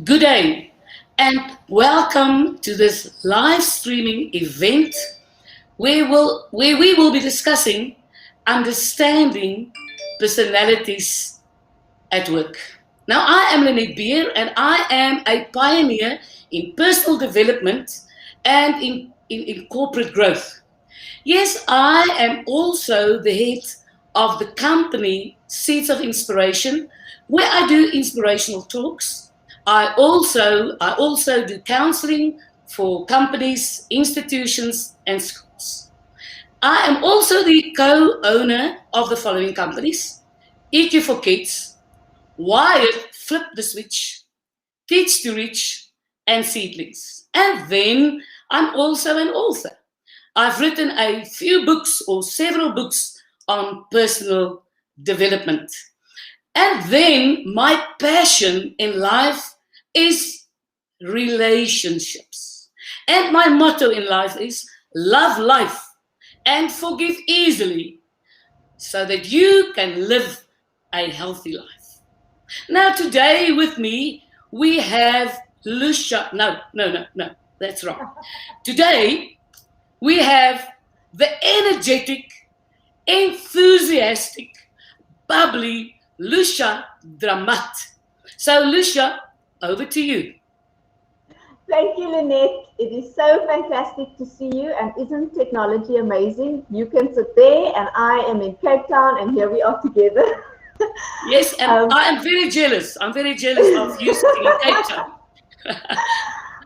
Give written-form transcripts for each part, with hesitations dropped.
Good day and welcome to this live streaming event where we will be discussing understanding personalities at work. Now, I am Lynette Beer and I am a pioneer in personal development and in corporate growth. Yes, I am also the head of the company Seeds of Inspiration, where I do inspirational talks. I also do counseling for companies, institutions, and schools. I am also the co-owner of the following companies: EQ for Kids, Wired, Flip the Switch, Teach to Reach, and Seedlings. And then I'm also an author. I've written a few books or several books on personal development. And then my passion in life is relationships. And my motto in life is love life and forgive easily so that you can live a healthy life. Now, today with me, we have Lucia. No, that's wrong. Today, we have the energetic, enthusiastic, bubbly Lucia Dramat. So, Lucia, over to you. Thank you, Lynette. It is so fantastic to see you. And isn't technology amazing? You can sit there, and I am in Cape Town, and here we are together. Yes, and I am very jealous. I'm very jealous of you sitting in Cape Town.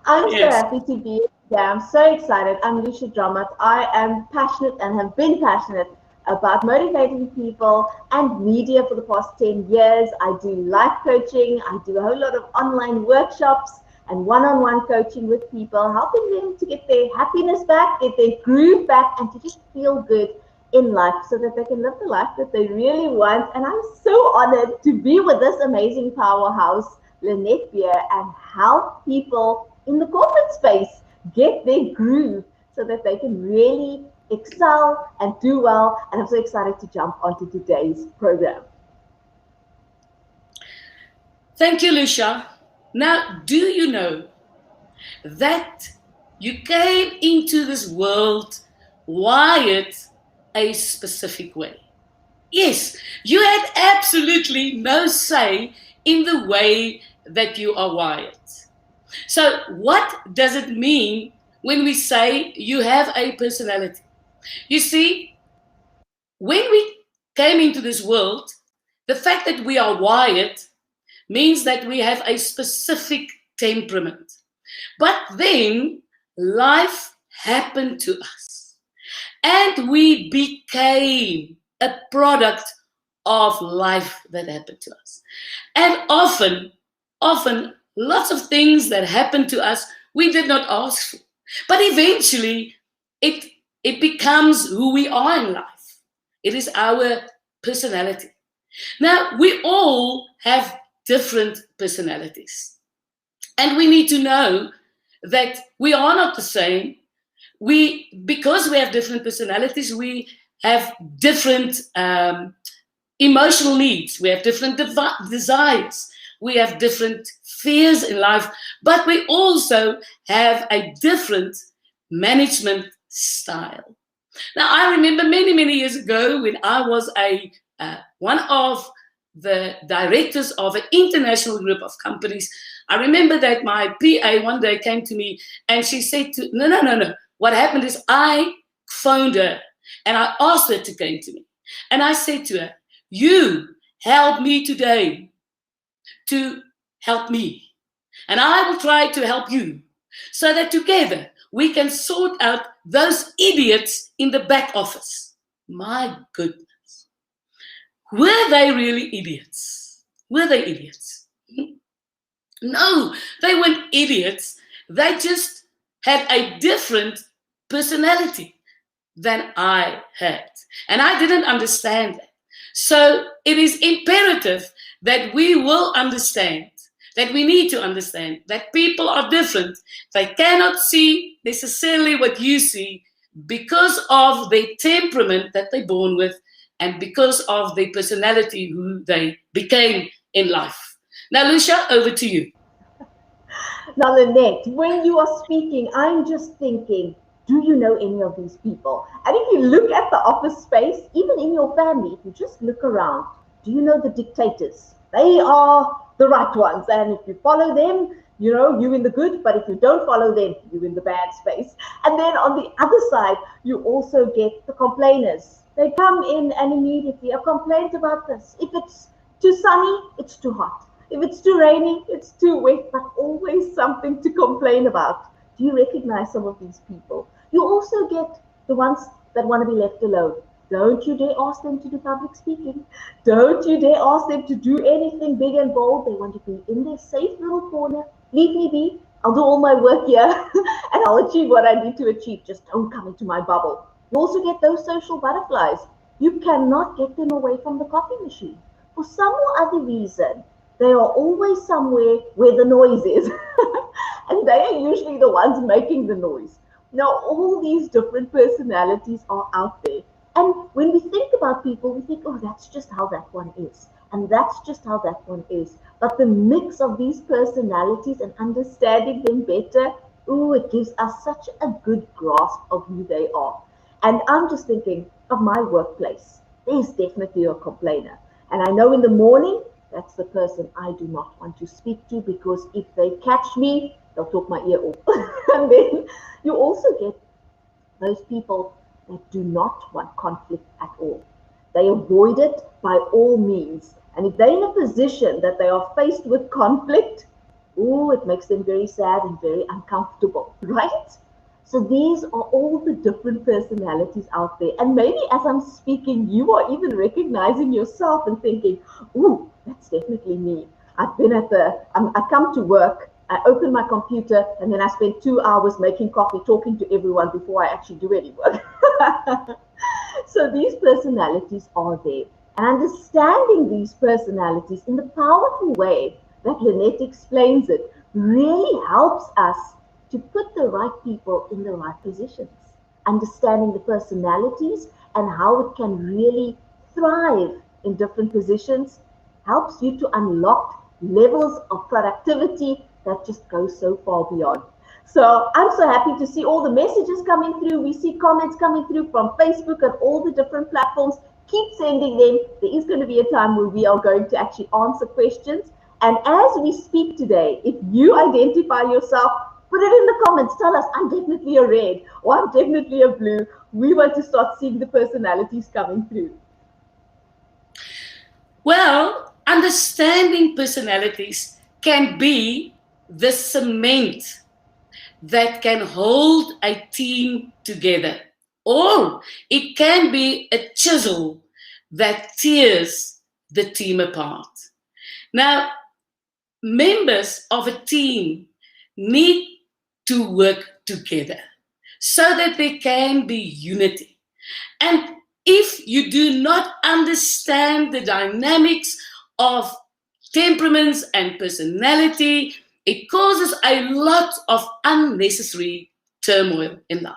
I'm so Yes. happy to be here. I'm so excited. I'm Lucia Dramat. I am passionate and have been passionate about motivating people and media for the past 10 years. I do life coaching. I do a whole lot of online workshops and one-on-one coaching with people, helping them to get their happiness back, get their groove back, and to just feel good in life so that they can live the life that they really want. And I'm so honored to be with this amazing powerhouse, Lynette Beer, and help people in the corporate space get their groove so that they can really excel and do well. And I'm so excited to jump onto today's program. Thank you, Lucia. Now, do you know that you came into this world wired a specific way? Yes, you had absolutely no say in the way that you are wired. So, what does it mean when we say you have a personality? You see, when we came into this world, the fact that we are wired means that we have a specific temperament. But then life happened to us, and we became a product of life that happened to us. And often, lots of things that happened to us we did not ask for. But eventually, it becomes who we are in life. It is our personality. Now, we all have different personalities. And we need to know that we are not the same. Because we have different personalities, we have different emotional needs. We have different desires. We have different fears in life. But we also have a different management style. Now, I remember many, many years ago when I was one of the directors of an international group of companies. I remember that my PA one day came to me and she said, no. What happened is I phoned her and I asked her to come to me. And I said to her, you help me today to help me. And I will try to help you so that together we can sort out those idiots in the back office. My goodness. Were they really idiots? Were they idiots? No, they weren't idiots. They just had a different personality than I had. And I didn't understand that. So it is imperative that we will understand, that we need to understand that people are different. They cannot see necessarily what you see because of their temperament that they're born with and because of their personality, who they became in life. Now, Lucia, over to you. Now, Lynette, when you are speaking, I'm just thinking, do you know any of these people? And if you look at the office space, even in your family, if you just look around, do you know the dictators? They are the right ones. And if you follow them, you in the good, but if you don't follow them, you in the bad space. And then on the other side, you also get the complainers. They come in and immediately a complaint about this. If it's too sunny, it's too hot. If it's too rainy, it's too wet, but always something to complain about. Do you recognize some of these people? You also get the ones that want to be left alone. Don't you dare ask them to do public speaking. Don't you dare ask them to do anything big and bold. They want to be in their safe little corner. Leave me be. I'll do all my work here and I'll achieve what I need to achieve. Just don't come into my bubble. You also get those social butterflies. You cannot get them away from the coffee machine. For some or other reason, they are always somewhere where the noise is. And they are usually the ones making the noise. Now, all these different personalities are out there. And when we think about people, we think, oh, that's just how that one is. And that's just how that one is. But the mix of these personalities and understanding them better, it gives us such a good grasp of who they are. And I'm just thinking of my workplace. There's definitely a complainer. And I know in the morning, that's the person I do not want to speak to, because if they catch me, they'll talk my ear off. And then you also get those people that do not want conflict at all. They avoid it by all means. And if they're in a position that they are faced with conflict, it makes them very sad and very uncomfortable, right? So these are all the different personalities out there. And maybe as I'm speaking, you are even recognizing yourself and thinking, that's definitely me. I've been I come to work, I open my computer, and then I spend 2 hours making coffee, talking to everyone before I actually do any work. So these personalities are there. And understanding these personalities in the powerful way that Lynette explains it really helps us to put the right people in the right positions. Understanding the personalities and how it can really thrive in different positions helps you to unlock levels of productivity that just go so far beyond. So I'm so happy to see all the messages coming through. We see comments coming through from Facebook and all the different platforms. Keep sending them. There is going to be a time where we are going to actually answer questions. And as we speak today, if you identify yourself, put it in the comments. Tell us, I'm definitely a red or I'm definitely a blue. We want to start seeing the personalities coming through. Well, understanding personalities can be the cement that can hold a team together, or it can be a chisel that tears the team apart. Now, members of a team need to work together so that there can be unity. And if you do not understand the dynamics of temperaments and personality, it causes a lot of unnecessary turmoil in life.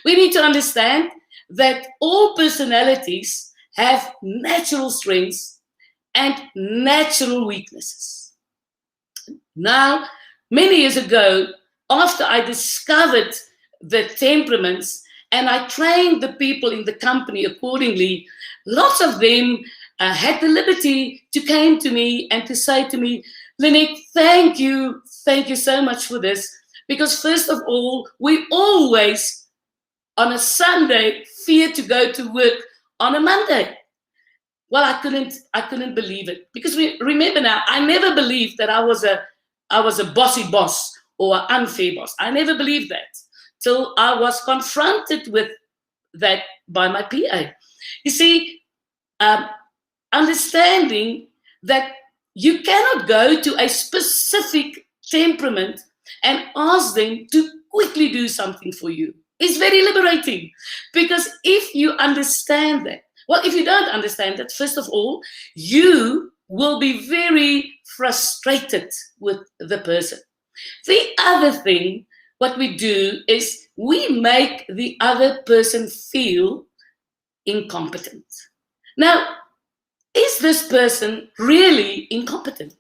We need to understand that all personalities have natural strengths and natural weaknesses. Now, many years ago, after I discovered the temperaments and I trained the people in the company accordingly, lots of them had the liberty to come to me and to say to me, Lynette, thank you so much for this. Because first of all, we always, on a Sunday, fear to go to work on a Monday. Well, I couldn't believe it. Because remember now, I never believed that I was a bossy boss or an unfair boss. I never believed that till I was confronted with that by my PA. You see, understanding that you cannot go to a specific temperament and ask them to quickly do something for you. It's very liberating, because if you understand that, well, if you don't understand that, first of all, you will be very frustrated with the person. The other thing, what we do is we make the other person feel incompetent. Now, is this person really incompetent?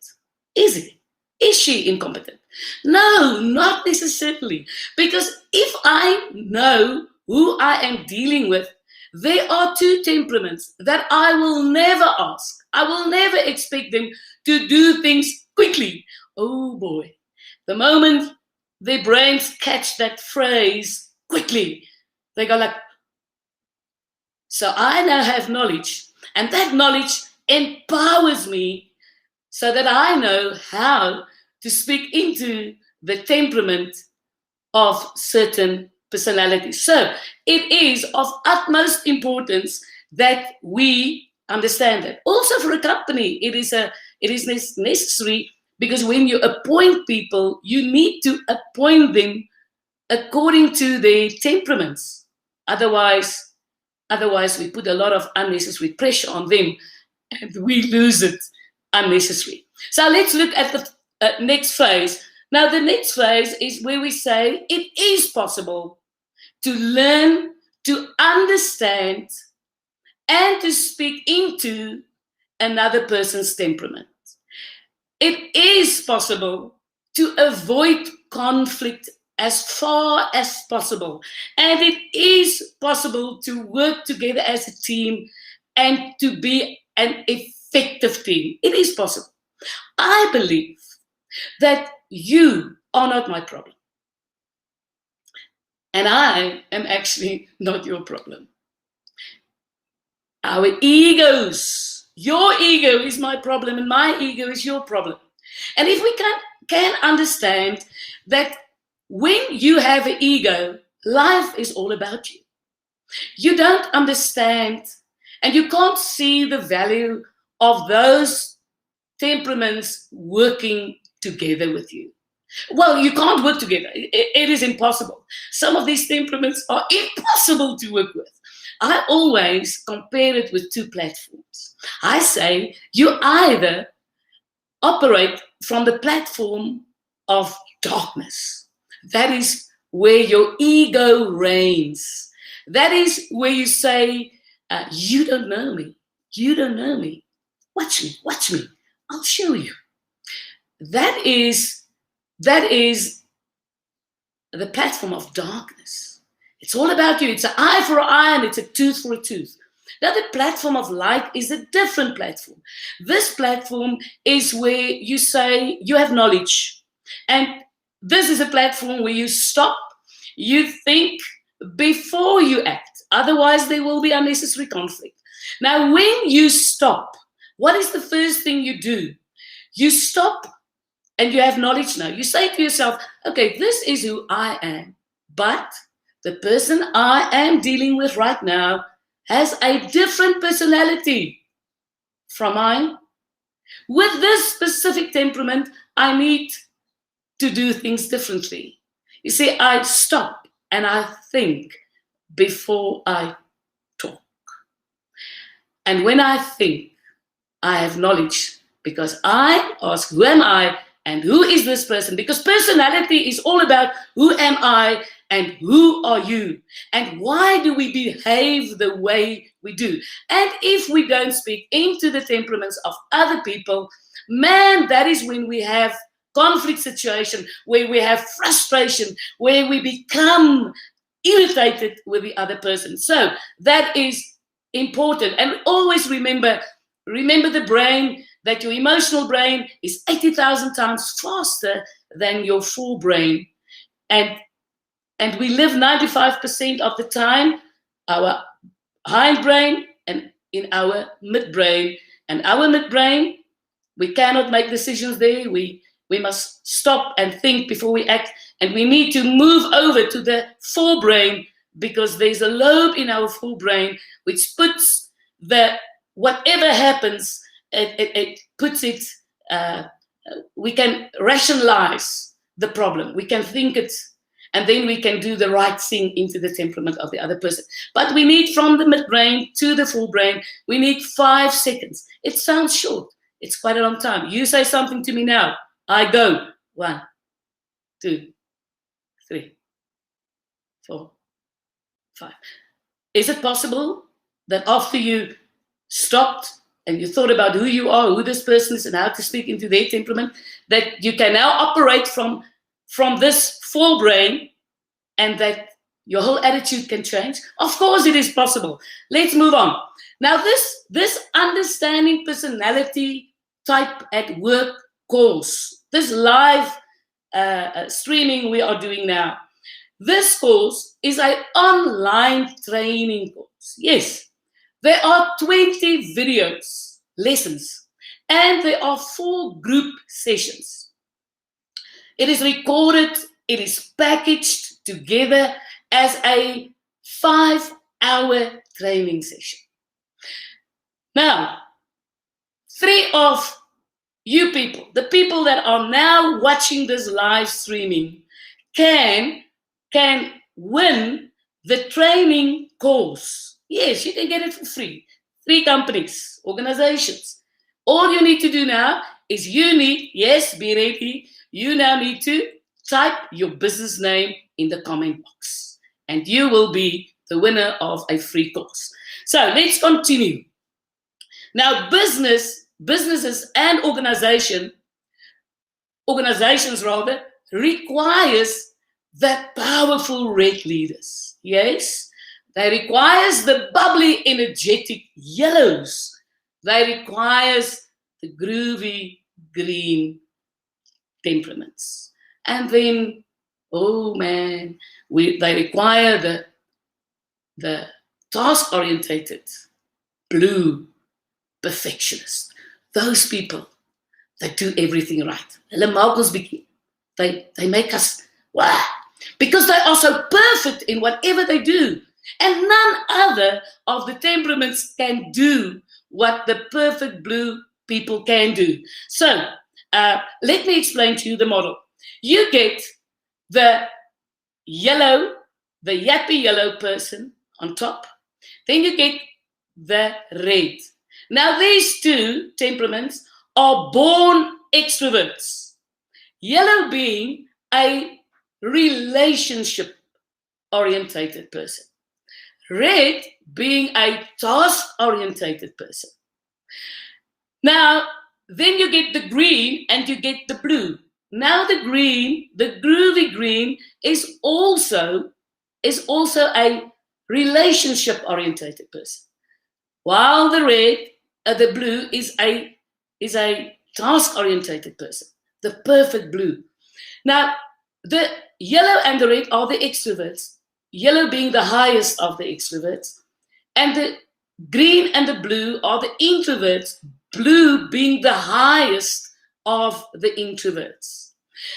Is he? Is she incompetent? No, not necessarily. Because if I know who I am dealing with, there are two temperaments that I will never ask. I will never expect them to do things quickly. Oh boy. The moment their brains catch that phrase quickly, they go like, so I now have knowledge, and that knowledge empowers me so that I know how to speak into the temperament of certain personalities. So it is of utmost importance that we understand that. Also for a company, it is necessary, because when you appoint people, you need to appoint them according to their temperaments. Otherwise we put a lot of unnecessary pressure on them and we lose it unnecessary. So let's look at the next phase. Now, the next phase is where we say it is possible to learn, to understand, and to speak into another person's temperament. It is possible to avoid conflict as far as possible. And it is possible to work together as a team and to be an effective team. It is possible. I believe that you are not my problem. And I am actually not your problem. Our egos, your ego is my problem and my ego is your problem. And if we can understand that when you have an ego, life is all about you. You don't understand and you can't see the value of those temperaments working together with you. Well, you can't work together. It is impossible. Some of these temperaments are impossible to work with. I always compare it with two platforms. I say you either operate from the platform of darkness. That is where your ego reigns. That is where you say, you don't know me. You don't know me. Watch me. Watch me. I'll show you. That is the platform of darkness. It's all about you. It's an eye for an eye and it's a tooth for a tooth. Now, the platform of light is a different platform. This platform is where you say you have knowledge. And this is a platform where you stop, you think before you act. Otherwise, there will be unnecessary conflict. Now, when you stop, what is the first thing you do? You stop and you have knowledge now. You say to yourself, okay, this is who I am. But the person I am dealing with right now has a different personality from mine. With this specific temperament, I need to do things differently. You see, I stop and I think before I talk. And when I think, I have knowledge because I ask, who am I and who is this person? Because personality is all about who am I and who are you? And why do we behave the way we do? And if we don't speak into the temperaments of other people, man, that is when we have conflict situation, where we have frustration, where we become irritated with the other person. So that is important. And always remember the brain, that your emotional brain is 80,000 times faster than your full brain. And we live 95% of the time, our hindbrain and in our midbrain. And our midbrain, we cannot make decisions there. We must stop and think before we act. And we need to move over to the forebrain, because there's a lobe in our forebrain which puts whatever happens, it puts it, we can rationalize the problem. We can think it, and then we can do the right thing into the temperament of the other person. But we need, from the midbrain to the forebrain, we need 5 seconds. It sounds short. It's quite a long time. You say something to me now, I go 1, 2, 3, 4, 5. Is it possible that after you stopped and you thought about who you are, who this person is, and how to speak into their temperament, that you can now operate from this full brain, and that your whole attitude can change? Of course it is possible. Let's move on. Now this understanding personality type at work course, this live streaming we are doing now, this course is an online training course. Yes, there are 20 videos, lessons, and there are 4 group sessions. It is recorded, it is packaged together as a 5-hour training session. Now, 3 of you people, the people that are now watching this live streaming, can win the training course. Yes, you can get it for free. 3 companies, organizations. All you need to do now is be ready, you now need to type your business name in the comment box, and you will be the winner of a free course. So let's continue. Now, businesses and organizations requires the powerful red leaders. Yes, they requires the bubbly, energetic yellows. They requires the groovy green temperaments. And then, oh man, they require the task-orientated blue perfectionist. Those people that do everything right. They make us, wow, because they are so perfect in whatever they do. And none other of the temperaments can do what the perfect blue people can do. So, let me explain to you the model. You get the yellow, the yappy yellow person on top. Then you get the red. Now, these 2 temperaments are born extroverts. Yellow being a relationship-orientated person. Red being a task-orientated person. Now, then you get the green and you get the blue. Now the green, the groovy green, is also a relationship-orientated person. While the blue is a task-orientated person, the perfect blue. Now, the yellow and the red are the extroverts, yellow being the highest of the extroverts, and the green and the blue are the introverts, blue being the highest of the introverts.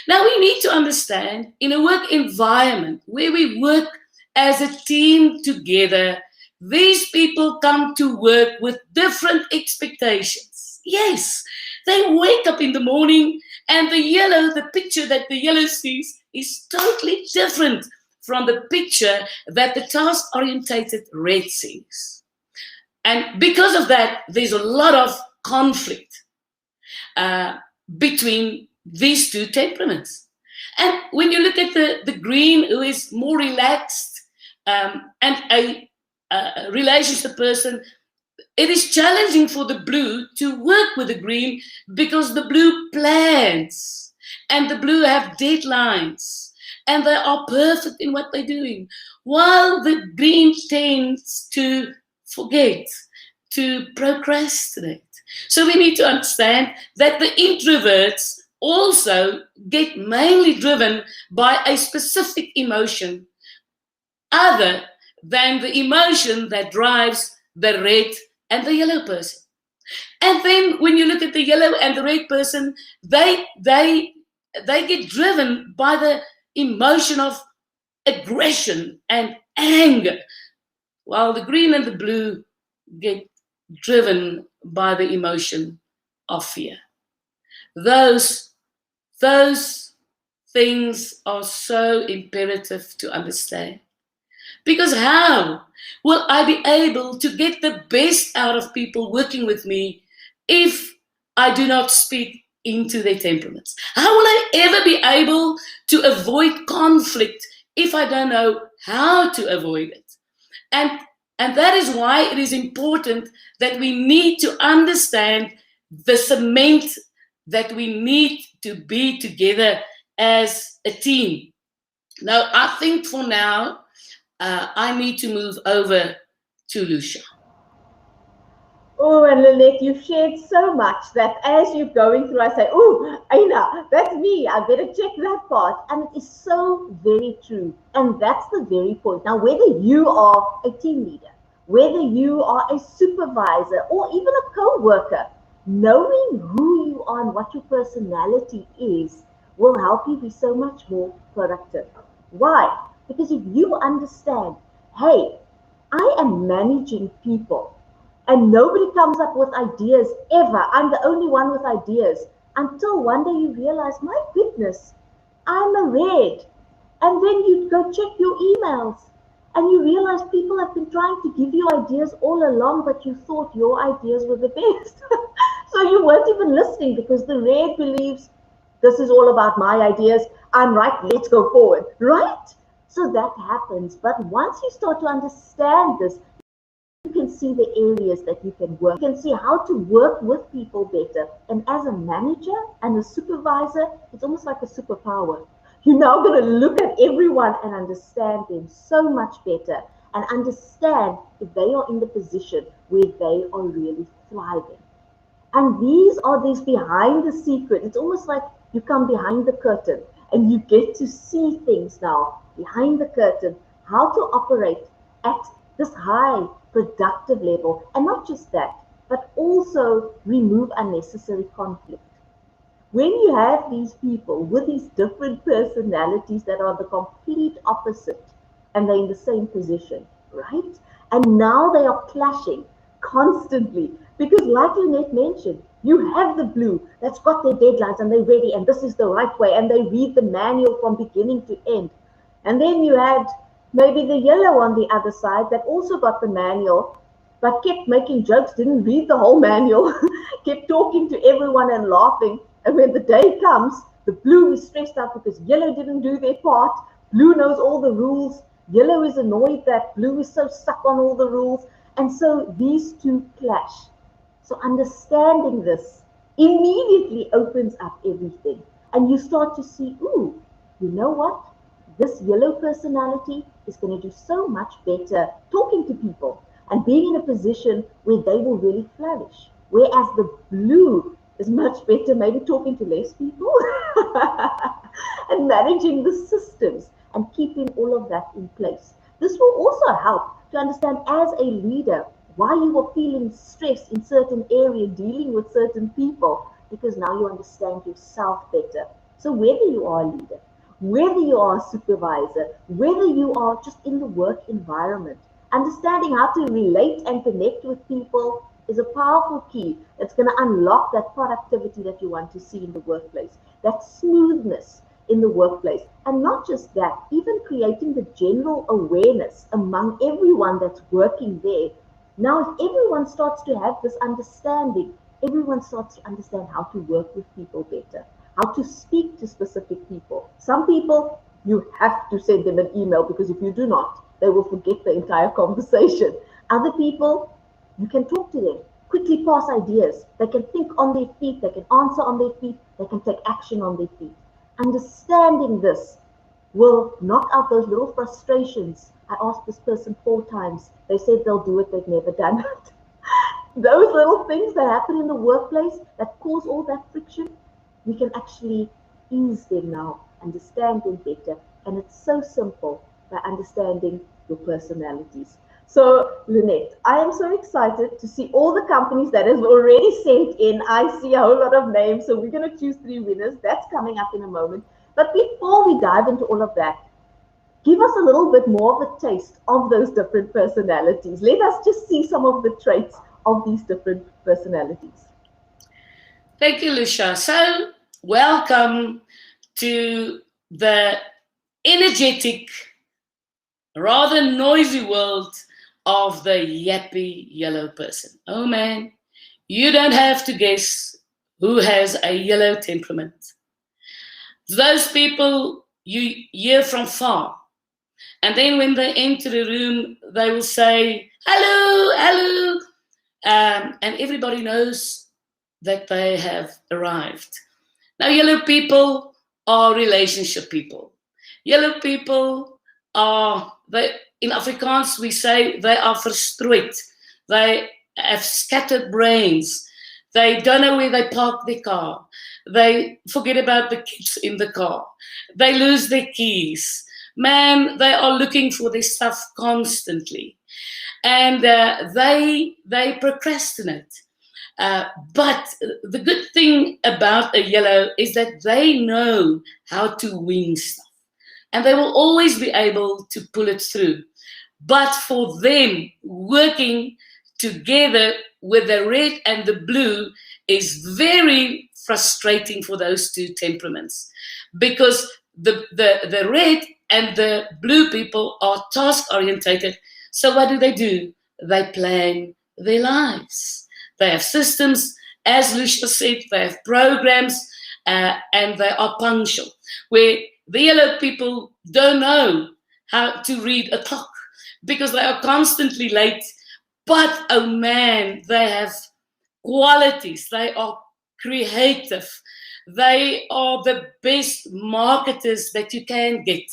Now, we need to understand, in a work environment where we work as a team together, these people come to work with different expectations. Yes, they wake up in the morning and the picture that the yellow sees is totally different from the picture that the task-orientated red sees. And because of that, there's a lot of conflict between these 2 temperaments. And when you look at the green, who is more relaxed and a relationship person, it is challenging for the blue to work with the green because the blue plans and the blue have deadlines and they are perfect in what they're doing, while the green tends to forget, to procrastinate. So we need to understand that the introverts also get mainly driven by a specific emotion other than the emotion that drives the red and the yellow person. And then when you look at the yellow and the red person, they get driven by the emotion of aggression and anger, while the green and the blue get driven by the emotion of fear. Those things are so imperative to understand. Because how will I be able to get the best out of people working with me if I do not speak into their temperaments? How will I ever be able to avoid conflict if I don't know how to avoid it? And And that is why it is important that we need to understand the cement that we need to be together as a team. Now, I think for now, I need to move over to Lucia. Oh, and Lynette, you've shared so much that as you're going through, I say, oh, Aina, that's me. I better check that part. And it is so very true. And that's the very point. Now, whether you are a team leader, whether you are a supervisor, or even a co-worker, knowing who you are and what your personality is will help you be so much more productive. Why? Because if you understand, hey, I am managing people, and nobody comes up with ideas ever. I'm the only one with ideas. Until one day you realize, my goodness, I'm a red. And then you go check your emails and you realize people have been trying to give you ideas all along, but you thought your ideas were the best. So you weren't even listening because the red believes this is all about my ideas. I'm right, let's go forward, right? So that happens. But once you start to understand this, you can see the areas that you can work. You can see how to work with people better. And as a manager and a supervisor, it's almost like a superpower. You're now going to look at everyone and understand them so much better and understand if they are in the position where they are really thriving. And these are these behind the secret. It's almost like you come behind the curtain and you get to see things now behind the curtain, how to operate at this high productive level. And not just that, but also remove unnecessary conflict. When you have these people with these different personalities that are the complete opposite and they're in the same position, right? And now they are clashing constantly because, like Lynette mentioned, you have the blue that's got their deadlines and they're ready and this is the right way and they read the manual from beginning to end. And then you had maybe the yellow on the other side that also got the manual but kept making jokes, didn't read the whole manual, kept talking to everyone and laughing. And when the day comes, the blue is stressed out because yellow didn't do their part. Blue knows all the rules. Yellow is annoyed that blue is so stuck on all the rules. And so these two clash. So understanding this immediately opens up everything. And you start to see, ooh, you know what? This yellow personality is going to do so much better talking to people and being in a position where they will really flourish. Whereas the blue is much better maybe talking to less people and managing the systems and keeping all of that in place. This will also help to understand as a leader why you are feeling stress in certain area, dealing with certain people, because now you understand yourself better. So whether you are a leader, whether you are a supervisor, whether you are just in the work environment, understanding how to relate and connect with people is a powerful key that's going to unlock that productivity that you want to see in the workplace, that smoothness in the workplace. And not just that, even creating the general awareness among everyone that's working there. Now, if everyone starts to have this understanding, everyone starts to understand how to work with people better, how to speak to specific people. Some people, you have to send them an email because if you do not, they will forget the entire conversation. Other people, you can talk to them, quickly pass ideas. They can think on their feet, they can answer on their feet, they can take action on their feet. Understanding this will knock out those little frustrations. I asked this person 4 times. They said they'll do it, they've never done it. Those little things that happen in the workplace that cause all that friction, we can actually ease them now, understand them better. And it's so simple by understanding your personalities. So, Lynette, I am so excited to see all the companies that have already sent in. I see a whole lot of names, so we're going to choose 3 winners. That's coming up in a moment. But before we dive into all of that, give us a little bit more of a taste of those different personalities. Let us just see some of the traits of these different personalities. Thank you, Lucia. So, welcome to the energetic, rather noisy world of the yappy yellow person. Oh man, you don't have to guess who has a yellow temperament. Those people you hear from far. And then when they enter the room, they will say, hello, hello. And everybody knows that they have arrived. Now, yellow people are relationship people. Yellow people in Afrikaans we say they are verstrooid. They have scattered brains. They don't know where they park their car. They forget about the kids in the car. They lose their keys. Man, they are looking for their stuff constantly. And they procrastinate. But the good thing about a yellow is that they know how to win stuff. And they will always be able to pull it through. But for them, working together with the red and the blue is very frustrating for those two temperaments. Because the red and the blue people are task-orientated. So what do? They plan their lives. They have systems, as Lucia said, they have programs, and they are punctual. Where the yellow people don't know how to read a clock because they are constantly late. But, oh man, they have qualities. They are creative. They are the best marketers that you can get.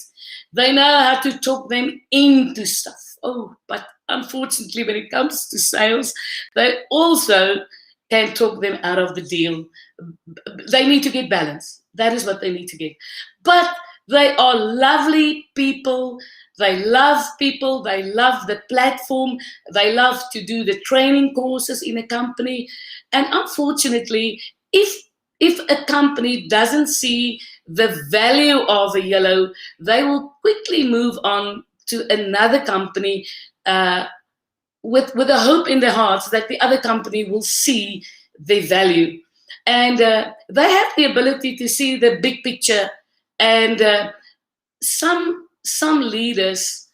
They know how to talk them into stuff. Oh, but unfortunately, when it comes to sales, they also can talk them out of the deal. They need to get balance. That is what they need to get. But they are lovely people. They love people. They love the platform. They love to do the training courses in a company. And unfortunately, if a company doesn't see the value of a yellow, they will quickly move on to another company with a hope in their hearts that the other company will see their value. And they have the ability to see the big picture. And some leaders,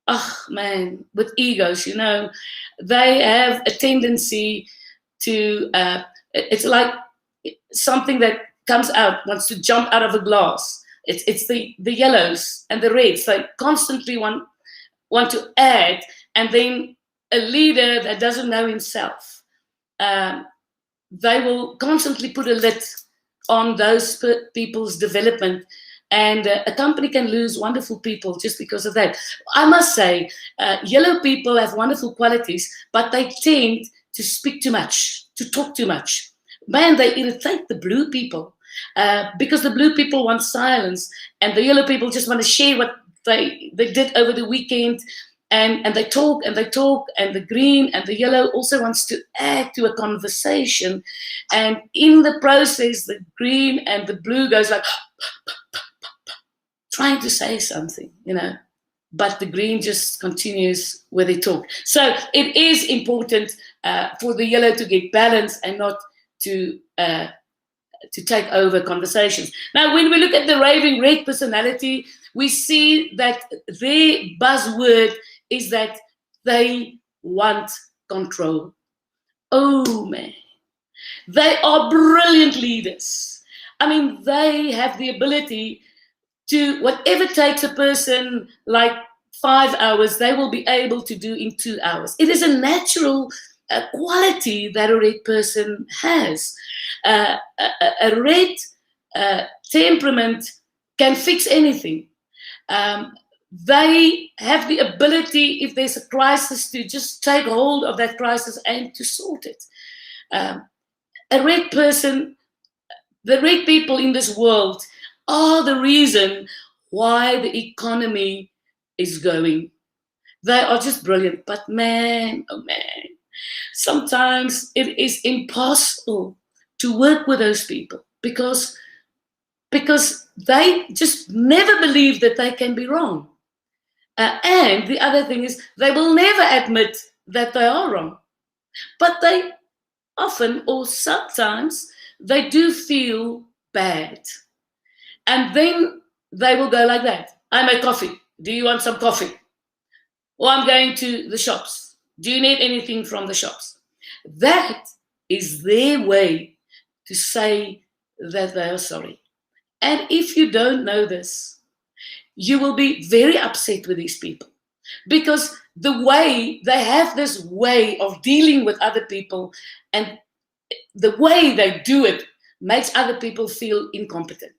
oh man, with egos, they have a tendency to, it's like something that comes out, wants to jump out of a glass. It's the yellows and the reds. They constantly want to add, and then a leader that doesn't know himself, they will constantly put a lid on those people's development, and a company can lose wonderful people just because of that. I must say, yellow people have wonderful qualities, but they tend to speak too much, to talk too much. Man, they irritate the blue people because the blue people want silence, and the yellow people just want to share what they did over the weekend, and they talk and they talk, and the green and the yellow also wants to add to a conversation, and in the process, the green and the blue goes like trying to say something, but the green just continues where they talk. So it is important for the yellow to get balance and not to take over conversations. Now, when we look at the raving red personality, we see that their buzzword is that they want control. Oh, man. They are brilliant leaders. I mean, they have the ability to, whatever takes a person like 5 hours, they will be able to do in 2 hours. It is a natural quality that a red person has. A red temperament can fix anything. They have the ability, if there's a crisis, to just take hold of that crisis and to sort it. A red person, the red people in this world are the reason why the economy is going. They are just brilliant. But man, oh man, sometimes it is impossible to work with those people because they just never believe that they can be wrong. And the other thing is they will never admit that they are wrong. But they often, or sometimes, they do feel bad. And then they will go like that. I make coffee. Do you want some coffee? Or I'm going to the shops. Do you need anything from the shops? That is their way to say that they are sorry. And if you don't know this, you will be very upset with these people, because the way they have this way of dealing with other people, and the way they do it makes other people feel incompetent.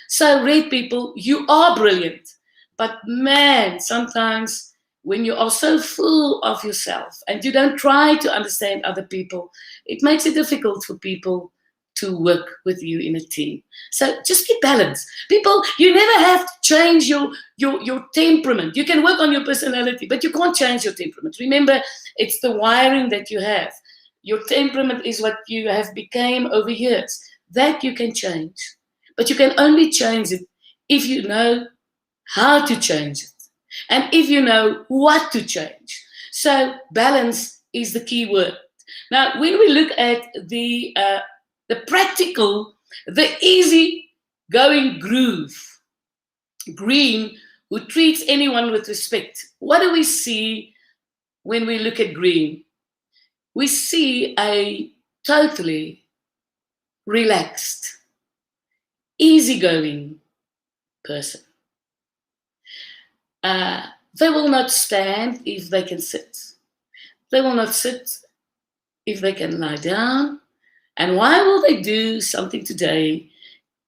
So red people, you are brilliant, but man, sometimes when you are so full of yourself and you don't try to understand other people, it makes it difficult for people to work with you in a team. So just be balanced. People, you never have to change your temperament. You can work on your personality, but you can't change your temperament. Remember, it's the wiring that you have. Your temperament is what you have become over years. That you can change. But you can only change it if you know how to change it. And if you know what to change. So balance is the key word. Now, when we look at the practical, the easy going groove, green, who treats anyone with respect. What do we see when we look at green? We see a totally relaxed, easygoing person. They will not stand if they can sit. They will not sit if they can lie down. And why will they do something today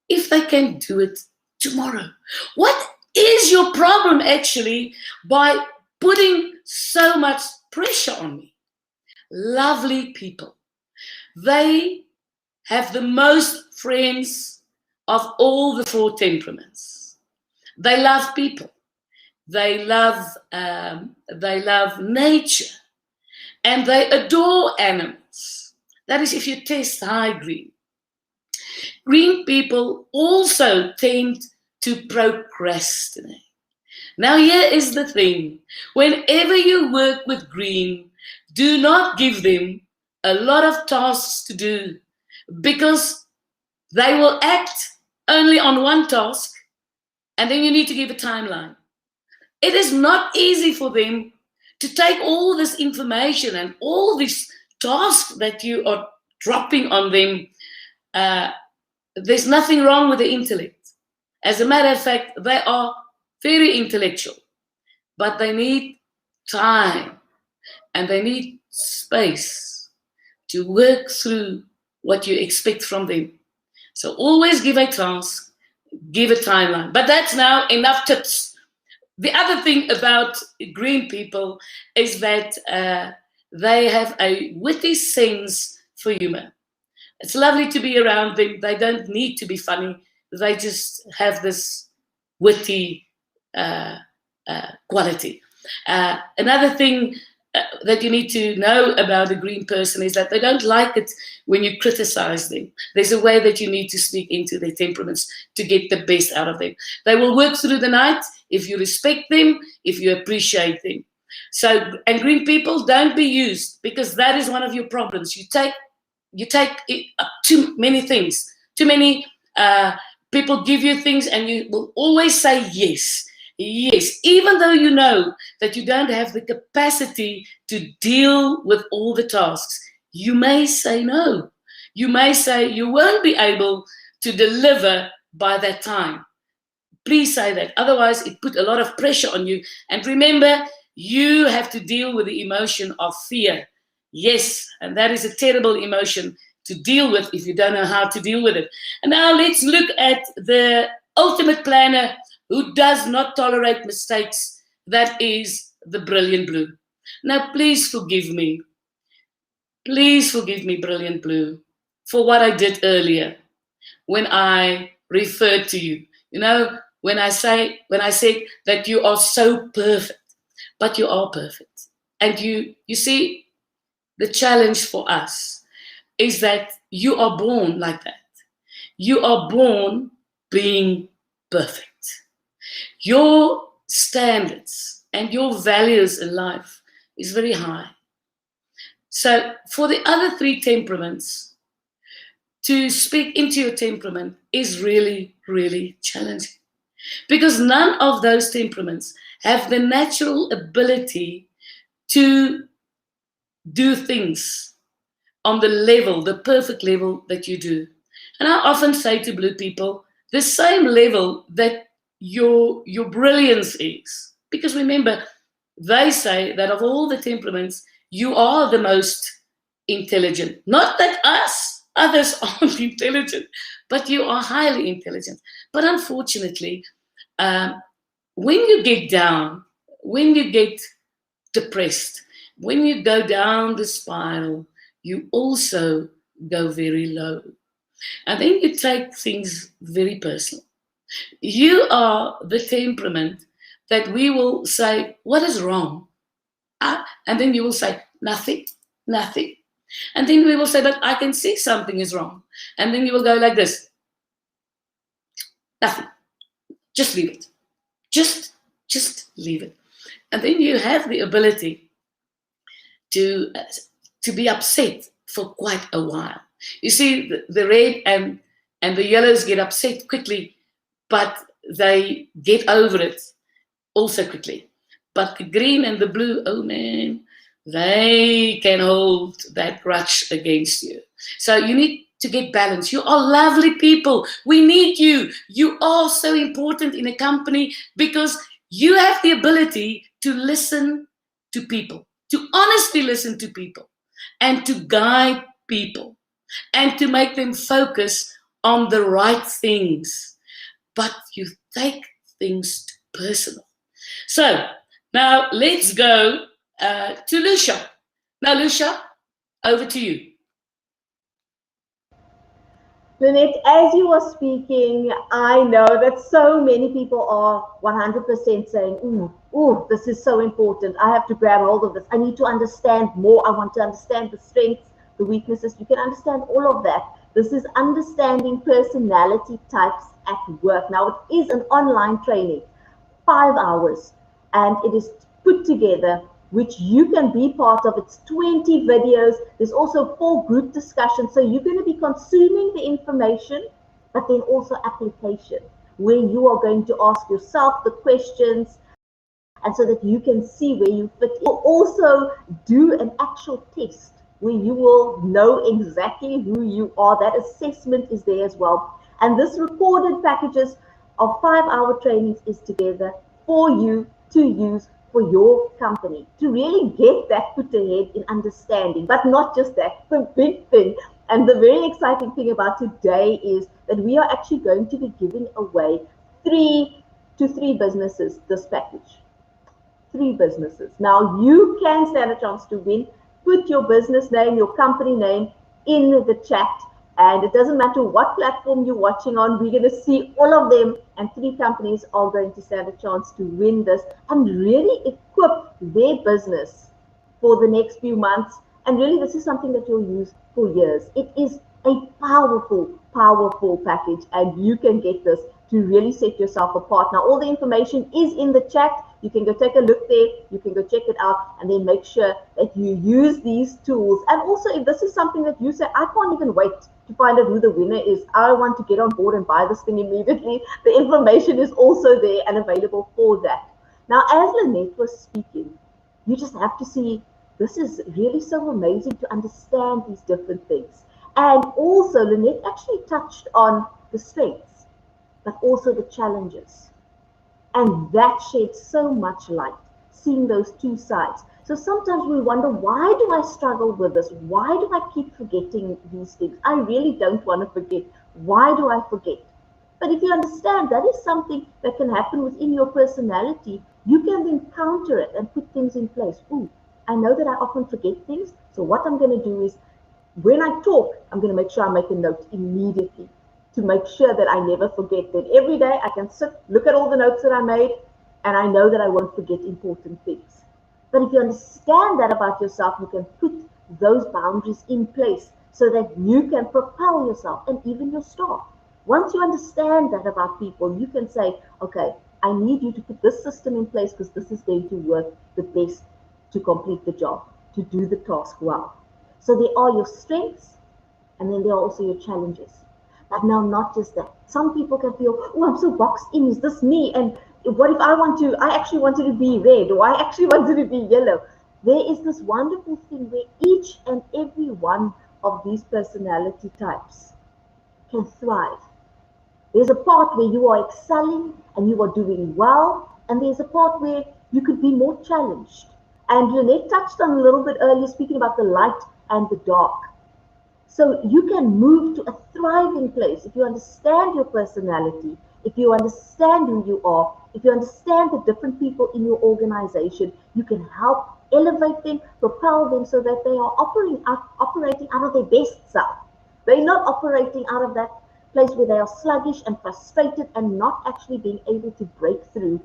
if they can do it tomorrow? What is your problem actually by putting so much pressure on me? Lovely people. They have the most friends of all the four temperaments. They love people. They love nature. And they adore animals. That is if you test high green. Green people also tend to procrastinate. Now here is the thing. Whenever you work with green, do not give them a lot of tasks to do, because they will act only on one task, and then you need to give a timeline. It is not easy for them to take all this information and all these tasks that you are dropping on them. There's nothing wrong with the intellect. As a matter of fact, they are very intellectual, but they need time and they need space to work through what you expect from them. So always give a task, give a timeline. But that's now enough tips. The other thing about green people is that they have a witty sense for humor. It's lovely to be around them. They don't need to be funny. They just have this witty quality. Another thing that you need to know about a green person is that they don't like it when you criticize them. There's a way that you need to speak into their temperaments to get the best out of them. They will work through the night if you respect them, if you appreciate them. So, and green people, don't be used, because that is one of your problems. You take too many things. Too many people give you things and you will always say yes. Yes, even though you know that you don't have the capacity to deal with all the tasks, you may say no. You may say you won't be able to deliver by that time. Please say that. Otherwise, it puts a lot of pressure on you. And remember, you have to deal with the emotion of fear. Yes, and that is a terrible emotion to deal with if you don't know how to deal with it. And now let's look at the ultimate planner who does not tolerate mistakes. That is the brilliant blue. Now, please forgive me. Please forgive me, brilliant blue, for what I did earlier when I referred to you. You know, when I said that you are so perfect, but you are perfect. And you see, the challenge for us is that you are born like that. You are born being perfect. Your standards and your values in life is very high. So for the other three temperaments, to speak into your temperament is really, really challenging, because none of those temperaments have the natural ability to do things on the level, the perfect level that you do. And I often say to blue people, the same level that your brilliance is. Because remember, they say that of all the temperaments, you are the most intelligent. Not that others aren't intelligent, but you are highly intelligent. But unfortunately, when you get down, when you get depressed, when you go down the spiral, you also go very low. And then you take things very personal. You are the temperament that we will say, what is wrong? And then you will say, nothing, nothing. And then we will say, but I can see something is wrong. And then you will go like this, nothing, just leave it. Just leave it. And then you have the ability to be upset for quite a while. You see, the red and the yellows get upset quickly, but they get over it also quickly. But the green and the blue, oh man, they can hold that grudge against you. So you need to get balance. You are lovely people. We need you. You are so important in a company because you have the ability to listen to people, to honestly listen to people, and to guide people, and to make them focus on the right things. But you take things personal. So now let's go to Lucia. Now, Lucia, over to you. Lynette, as you were speaking, I know that so many people are 100% saying, ooh, this is so important. I have to grab hold of this. I need to understand more. I want to understand the strengths, the weaknesses. You can understand all of that. This is understanding personality types at work. Now, it is an online training, 5 hours, and it is put together, which you can be part of. It's 20 videos. There's also 4 group discussions. So you're going to be consuming the information, but then also application, where you are going to ask yourself the questions, and so that you can see where you fit. You'll also do an actual test where you will know exactly who you are. That assessment is there as well. And this recorded packages of 5-hour trainings is together for you to use for your company, to really get that put ahead in understanding. But not just that, the big thing and the very exciting thing about today is that we are actually going to be giving away 3 businesses this package. 3 businesses. Now you can stand a chance to win. Put your business name, your company name in the chat, and it doesn't matter what platform you're watching on, we're going to see all of them, and 3 companies are going to stand a chance to win this and really equip their business for the next few months. And really, this is something that you'll use for years. It is a powerful, powerful package, and you can get this to really set yourself apart. Now, all the information is in the chat. You can go take a look there. You can go check it out, and then make sure that you use these tools. And also, if this is something that you say, I can't even wait to find out who the winner is, I want to get on board and buy this thing immediately, the information is also there and available for that. Now, as Lynette was speaking, you just have to see, this is really so amazing to understand these different things. And also, Lynette actually touched on the strengths, but also the challenges. And that sheds so much light, seeing those 2 sides. So sometimes we wonder, why do I struggle with this? Why do I keep forgetting these things? I really don't want to forget. Why do I forget? But if you understand that is something that can happen within your personality, you can then counter it and put things in place. Ooh, I know that I often forget things. So what I'm going to do is, when I talk, I'm going to make sure I make a note immediately to make sure that I never forget. That every day I can sit, look at all the notes that I made, and I know that I won't forget important things. But if you understand that about yourself, you can put those boundaries in place so that you can propel yourself and even your staff. Once you understand that about people, you can say, okay, I need you to put this system in place because this is going to work the best to complete the job, to do the task well. So there are your strengths, and then there are also your challenges. But now, not just that. Some people can feel, oh, I'm so boxed in. Is this me? And what if I actually wanted to be red, or I actually wanted to be yellow? There is this wonderful thing where each and every one of these personality types can thrive There's a part where you are excelling and you are doing well, and there's a part where you could be more challenged. And Lynette touched on a little bit earlier, speaking about the light and the dark. So you can move to a thriving place if you understand your personality, if you understand who you are, if you understand the different people in your organization, you can help elevate them, propel them so that they are operating out of their best self. They're not operating out of that place where they are sluggish and frustrated and not actually being able to break through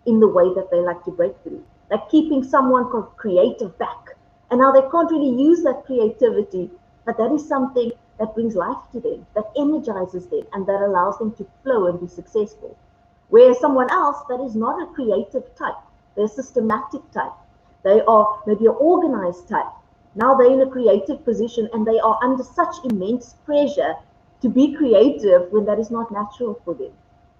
in the way that they like to break through. Like keeping someone creative back. And now they can't really use that creativity, but that is something that brings life to them, that energizes them, and that allows them to flow and be successful. Whereas someone else that is not a creative type, they're a systematic type, they are maybe an organized type. Now they're in a creative position and they are under such immense pressure to be creative when that is not natural for them.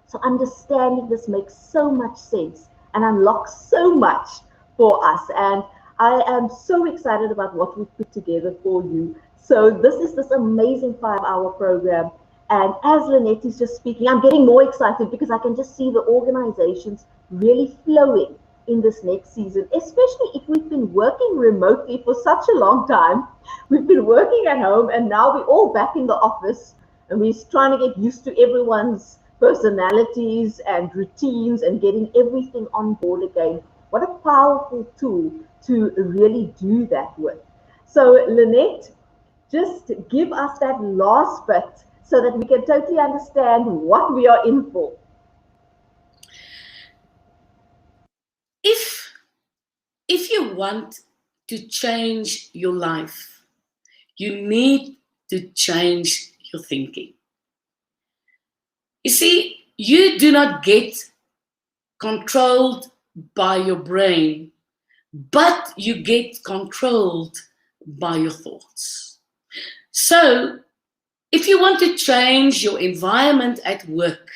So understanding this makes so much sense and unlocks so much for us. And I am so excited about what we've put together for you. So this is this amazing 5-hour program. And as Lynette is just speaking, I'm getting more excited because I can just see the organizations really flowing in this next season, especially if we've been working remotely for such a long time. We've been working at home and now we're all back in the office and we're trying to get used to everyone's personalities and routines and getting everything on board again. What a powerful tool to really do that with. So Lynette, just give us that last bit so that we can totally understand what we are in for. If you want to change your life, you need to change your thinking. You see, you do not get controlled by your brain, but you get controlled by your thoughts. So, if you want to change your environment at work,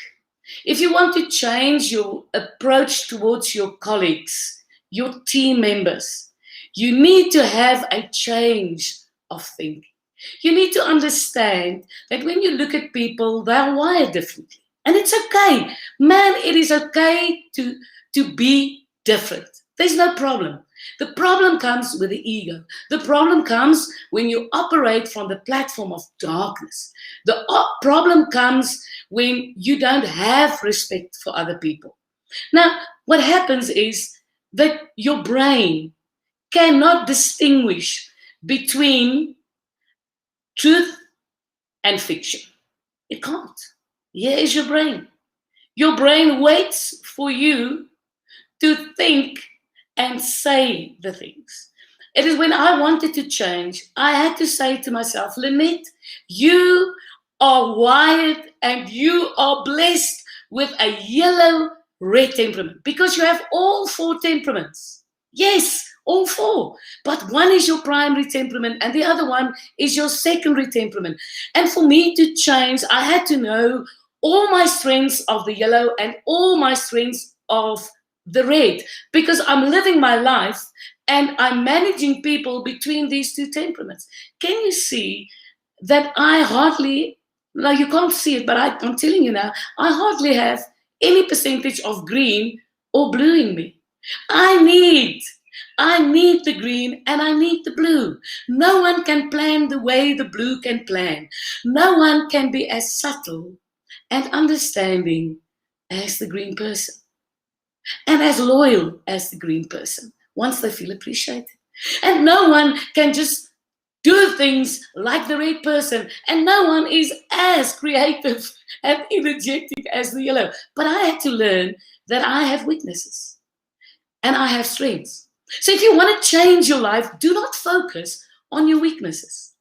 if you want to change your approach towards your colleagues, your team members, you need to have a change of thinking. You need to understand that when you look at people, they're wired differently. And it's okay. Man, it is okay to be different. There's no problem. The problem comes with the ego. The problem comes when you operate from the platform of darkness. The problem comes when you don't have respect for other people. Now, what happens is that your brain cannot distinguish between truth and fiction. It can't. Here is your brain. Your brain waits for you to think and say the things. It is when I wanted to change, I had to say to myself, Lynette, you are wired and you are blessed with a yellow-red temperament because you have all 4 temperaments. Yes, all 4. But one is your primary temperament and the other one is your secondary temperament. And for me to change, I had to know all my strengths of the yellow and all my strengths of the red, because I'm living my life and I'm managing people between these 2 temperaments. Can you see that I hardly, now you can't see it, but I'm telling you now, I hardly have any percentage of green or blue in me. I need the green and I need the blue. No one can plan the way the blue can plan. No one can be as subtle and understanding as the green person. And as loyal as the green person once they feel appreciated. And no one can just do things like the red person, and no one is as creative and energetic as the yellow. But I had to learn that I have weaknesses and I have strengths. So if you want to change your life, do not focus on your weaknesses.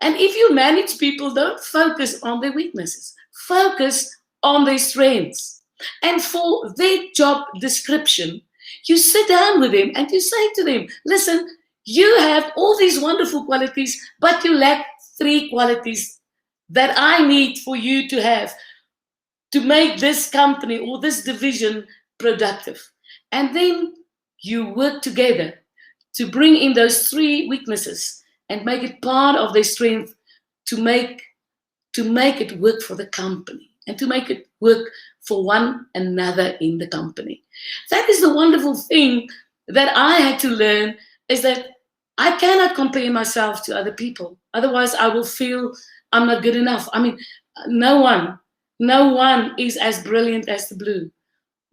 And if you manage people, don't focus on their weaknesses. Focus on their strengths. And for their job description, you sit down with them and you say to them, listen, you have all these wonderful qualities, but you lack 3 qualities that I need for you to have to make this company or this division productive. And then you work together to bring in those 3 weaknesses and make it part of their strength to make it work for the company. and to make it work for one another in the company. That is the wonderful thing that I had to learn, is that I cannot compare myself to other people. Otherwise, I will feel I'm not good enough. I mean, no one is as brilliant as the blue.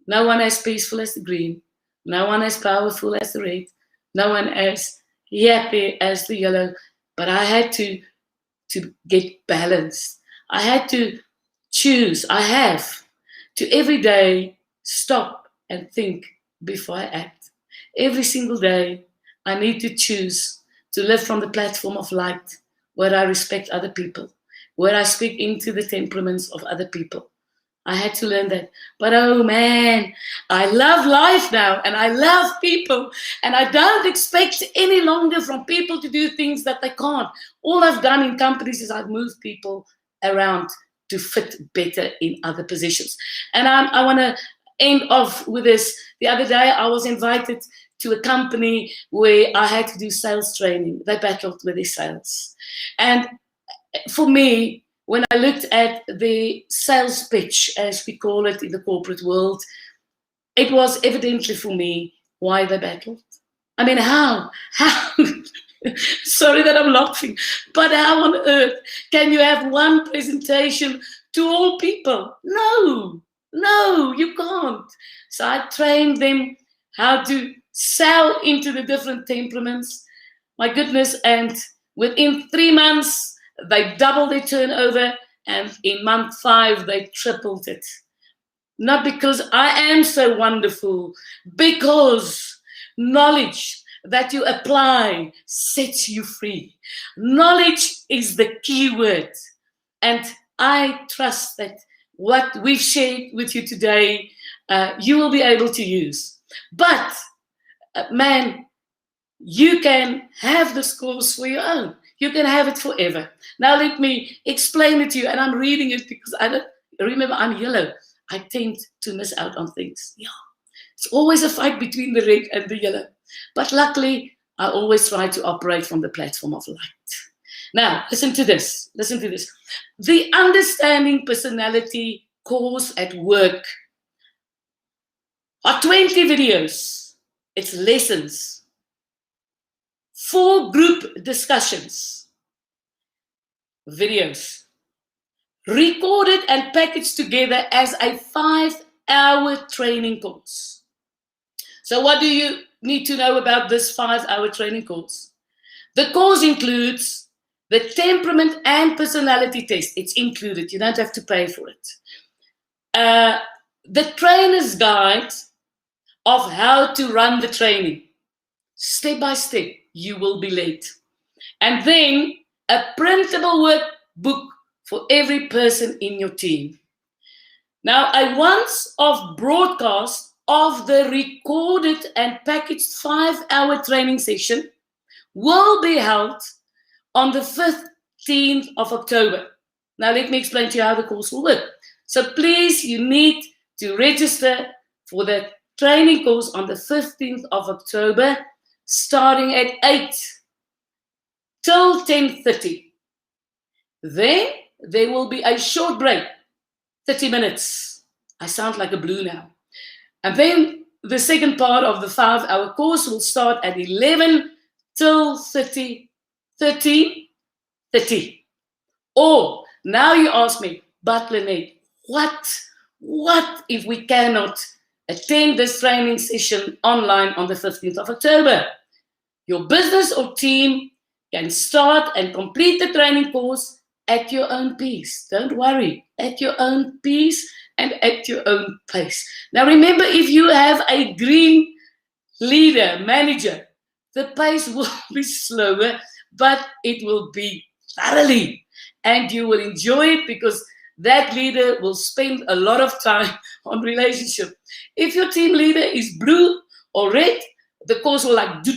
No one as peaceful as the green. No one as powerful as the red. No one as happy as the yellow. But I had to get balanced. I had to choose. I have to every day stop and think before I act. Every single day, I need to choose to live from the platform of light, where I respect other people, where I speak into the temperaments of other people. I had to learn that. But oh man, I love life now, and I love people, and I don't expect any longer from people to do things that they can't. All I've done in companies is I've moved people around to fit better in other positions. And I want to end off with this. The other day, I was invited to a company where I had to do sales training. They battled with their sales. And for me, when I looked at the sales pitch, as we call it in the corporate world, it was evidently for me why they battled. I mean, how? Sorry that I'm laughing, but how on earth can you have one presentation to all people? No, you can't. So I trained them how to sell into the different temperaments. My goodness, and within 3 months, they doubled their turnover, and in month 5, they tripled it. Not because I am so wonderful, because knowledge that you apply sets you free. Knowledge is the key word. And I trust that what we've shared with you today, you will be able to use. But, man, you can have this course for your own. You can have it forever. Now let me explain it to you, and I'm reading it because I don't remember, I'm yellow. I tend to miss out on things. Yeah, it's always a fight between the red and the yellow. But luckily, I always try to operate from the platform of light. Now, listen to this. Listen to this. The Understanding Personality course at work are 20 videos. It's lessons. 4 group discussions, videos, recorded and packaged together as a 5-hour training course. So what do you need to know about this 5-hour training course? The course includes the temperament and personality test. It's included. You don't have to pay for it. The trainer's guide of how to run the training. Step by step, you will be late. And then a printable workbook for every person in your team. Now, a once-off broadcast of the recorded and packaged 5-hour training session will be held on the 15th of October. Now, let me explain to you how the course will work. So please, you need to register for the training course on the 15th of October, starting at 8 till 10:30. Then there will be a short break, 30 minutes. I sound like a blue now. And then the second part of the 5-hour course will start at 11 till 13:30. Or now you ask me, but Lynette, what if we cannot attend this training session online on the 15th of October? Your business or team can start and complete the training course at your own pace. Don't worry, at your own pace and at your own pace. Now remember, if you have a green leader, manager, the pace will be slower, but it will be thoroughly. And you will enjoy it because that leader will spend a lot of time on relationship. If your team leader is blue or red, the course will like do.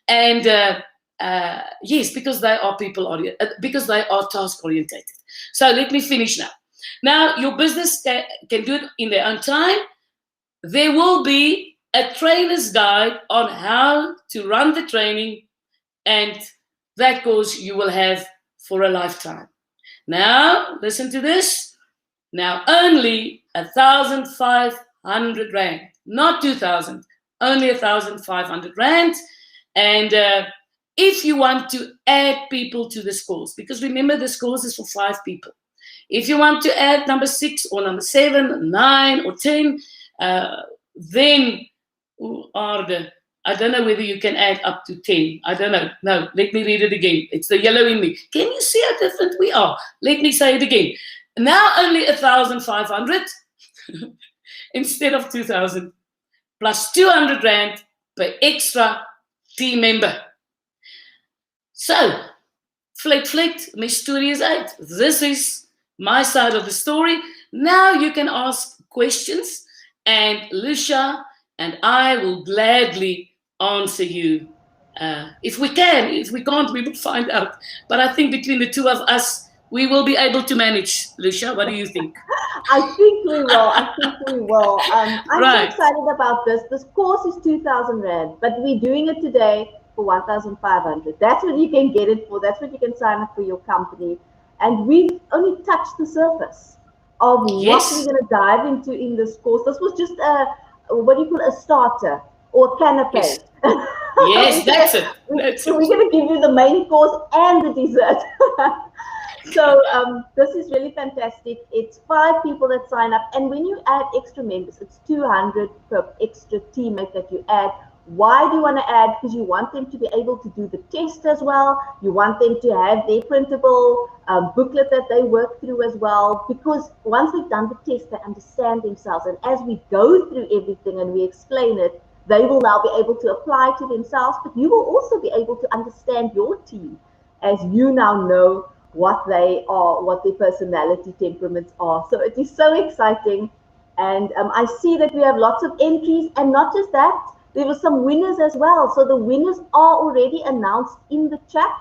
And yes, because they are because they are task orientated. So let me finish now. Now your business can do it in their own time. There will be a trainer's guide on how to run the training, and that course you will have for a lifetime. Now listen to this. Now, only 1,500 Rand, not 2,000, only 1,500 Rand. And if you want to add people to this course, because remember, this course is for 5 people. If you want to add number 6 or number 7, 9 or 10, then I don't know whether you can add up to 10. I don't know. No, let me read it again. It's the yellow in me. Can you see how different we are? Let me say it again. Now only 1,500 instead of 2,000 plus 200 Rand per extra team member. So, flick, my story is out. This is my side of the story. Now you can ask questions, and Lucia and I will gladly answer you. If we can. If we can't, we will find out. But I think between the two of us, we will be able to manage. Lucia, what do you think? I think we will. I'm so excited about this. This course is 2,000 Rand, but we're doing it today for 1,500. That's what you can get it for. That's what you can sign up for your company. And we've only touched the surface of what we're going to dive into in this course. This was just a starter or canapé. Yes, yes, that's it. So we're going to give you the main course and the dessert. So this is really fantastic. It's 5 people that sign up, and when you add extra members, it's 200 per extra teammate that you add. Why do you want to add? Because you want them to be able to do the test as well. You want them to have their printable booklet that they work through as well. Because once they've done the test, they understand themselves. And as we go through everything and we explain it, they will now be able to apply to themselves. But you will also be able to understand your team as you now know what they are, what their personality temperaments are. So it is so exciting. And I see that we have lots of entries, and not just that, there were some winners as well. So the winners are already announced in the chat.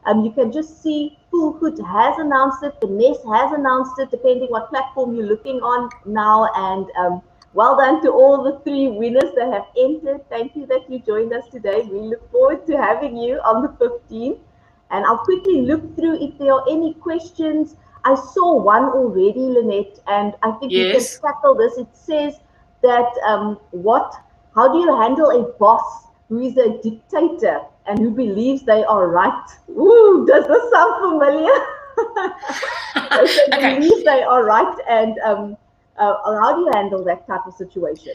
You can just see who has announced it. The Ness has announced it, depending what platform you're looking on now. And well done to all the 3 winners that have entered. Thank you that you joined us today. We look forward to having you on the 15th. And I'll quickly look through if there are any questions. I saw one already, Lynette, and I think you can tackle this. It says that how do you handle a boss who is a dictator and who believes they are right? Ooh, does this sound familiar? They believe they are right, and how do you handle that type of situation?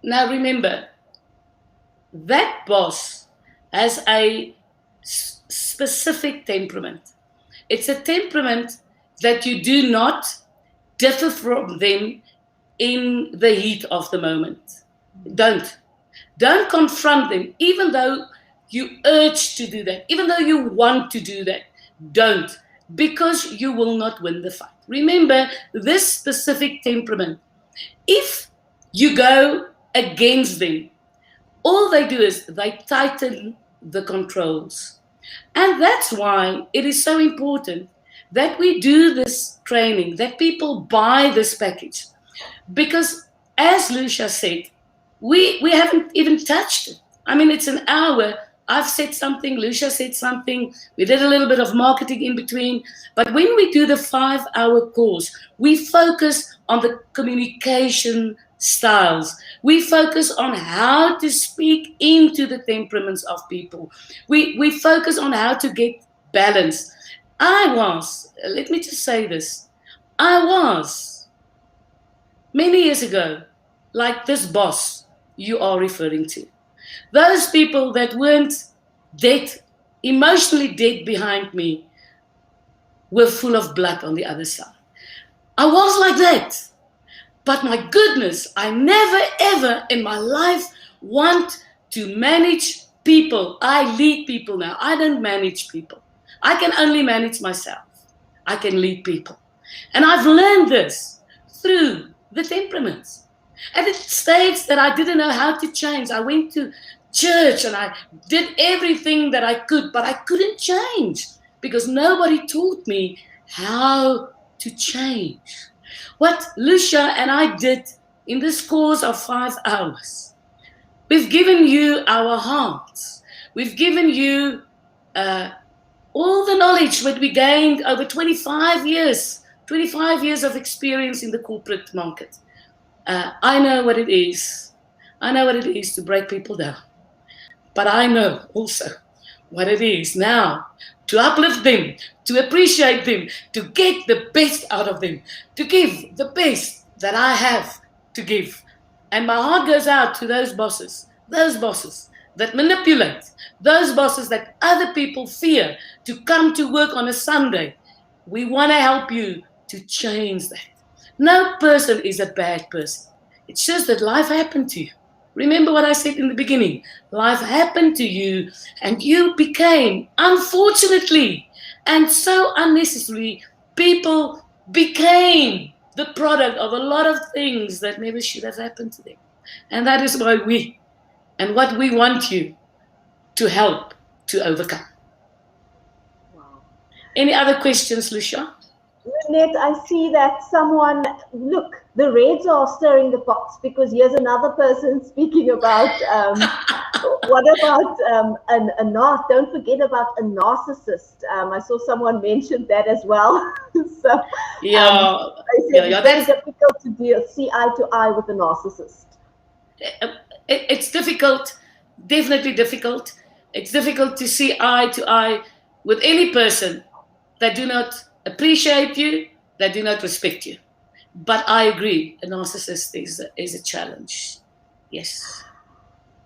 Now remember, that boss has a specific temperament. It's a temperament that you do not differ from them in the heat of the moment. Don't confront them, even though you urge to do that, even though you want to do that. Don't, because you will not win the fight. Remember, this specific temperament, if you go against them, all they do is they tighten the controls. And that's why it is so important that we do this training, that people buy this package. Because as Lucia said, we haven't even touched it. I mean, it's an hour. I've said something, Lucia said something. We did a little bit of marketing in between. But when we do the 5-hour course, we focus on the communication styles. We focus on how to speak into the temperaments of people. We focus on how to get balance. Let me just say this. I was, many years ago, like this boss you are referring to. Those people that weren't dead, emotionally dead behind me, were full of blood on the other side. I was like that. But my goodness, I never ever in my life want to manage people. I lead people now. I don't manage people. I can only manage myself. I can lead people. And I've learned this through the temperaments. At stages that I didn't know how to change. I went to church and I did everything that I could, but I couldn't change because nobody taught me how to change. What Lucia and I did in this course of 5 hours, we've given you our hearts. We've given you all the knowledge that we gained over 25 years 25 years of experience in the corporate market. I know what it is. I know what it is to break people down. But I know also what it is now to uplift them, to appreciate them, to get the best out of them, to give the best that I have to give. And my heart goes out to those bosses that manipulate, those bosses that other people fear to come to work on a Sunday. We want to help you to change that. No person is a bad person. It's just that life happened to you. Remember what I said in the beginning. Life happened to you and you became, unfortunately, and so unnecessarily, people became the product of a lot of things that never should have happened to them. And that is why what we want you to help to overcome. Wow. Any other questions, Lucia? Lynette, I see that look, the Reds are stirring the pots because here's another person speaking about, what about don't forget about a narcissist. I saw someone mention that as well. So, it's very difficult to see eye to eye with a narcissist. It's difficult, definitely difficult. It's difficult to see eye to eye with any person that do not appreciate you, that do not respect you. But I agree, a narcissist is a challenge. Yes.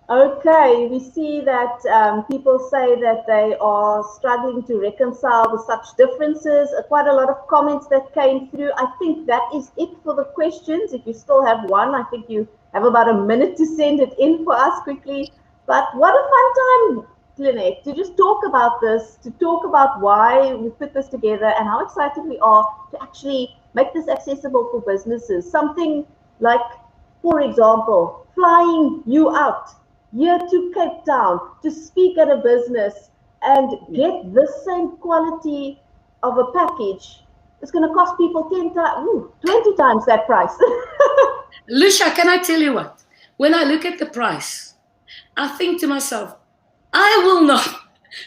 Okay, we see that people say that they are struggling to reconcile with such differences. Quite a lot of comments that came through. I think that is it for the questions. If you still have one, I think you have about a minute to send it in for us quickly. But what a fun time, Lynette, to just talk about this, to talk about why we put this together and how excited we are to actually make this accessible for businesses. Something like, for example, flying you out here to Cape Town to speak at a business and get the same quality of a package. It's going to cost people 20 times that price. Lucia, can I tell you what? When I look at the price, I think to myself, I will not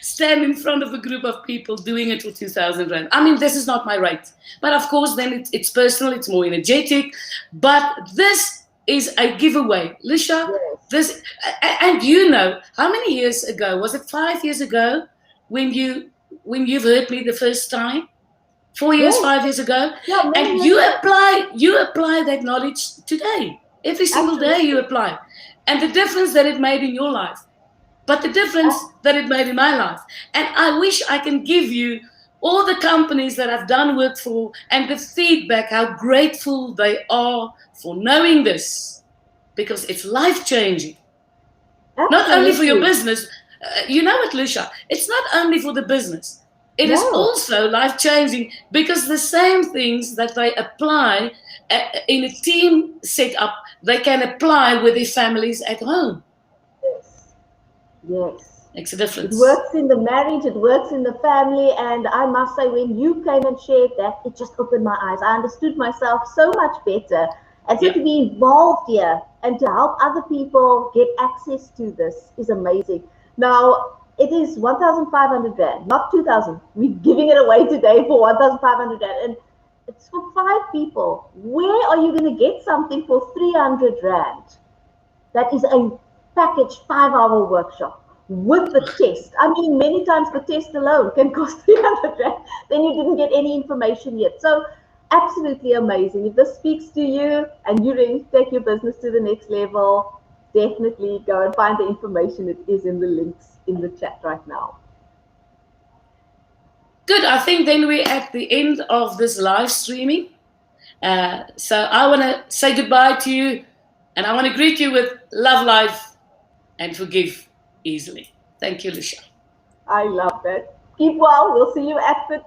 stand in front of a group of people doing it for 2,000 Rand. I mean, this is not my rate. But of course, then it's personal, it's more energetic. But this is a giveaway. Lucia, yes. And you know, how many years ago, was it 5 years ago when you've heard me the first time? 4 years, yes. 5 years ago? Yeah, and you apply that knowledge today. Every single day you apply. And the difference that it made in your life. But the difference that it made in my life. And I wish I can give you all the companies that I've done work for and the feedback, how grateful they are for knowing this. Because it's life-changing. Not only for your business. You know it, Lucia. It's not only for the business. It is also life-changing because the same things that they apply in a team setup, they can apply with their families at home. Yes. Makes a difference. It works in the marriage, it works in the family, and I must say, when you came and shared that, it just opened my eyes. I understood myself so much better. And so to be involved here and to help other people get access to this is amazing. Now, it is 1,500 Rand, not 2,000. We're giving it away today for 1,500 Rand. And it's for 5 people. Where are you going to get something for 300 Rand? That is a package 5-hour workshop with the test. I mean, many times the test alone can cost 300 Rand. Then you didn't get any information yet. So absolutely amazing. If this speaks to you and you're ready to take your business to the next level, definitely go and find the information. It is in the links in the chat right now. Good. I think then we're at the end of this live streaming. So I want to say goodbye to you and I want to greet you with love life and forgive easily. Thank you, Lucia. I love that. Keep well. We'll see you at the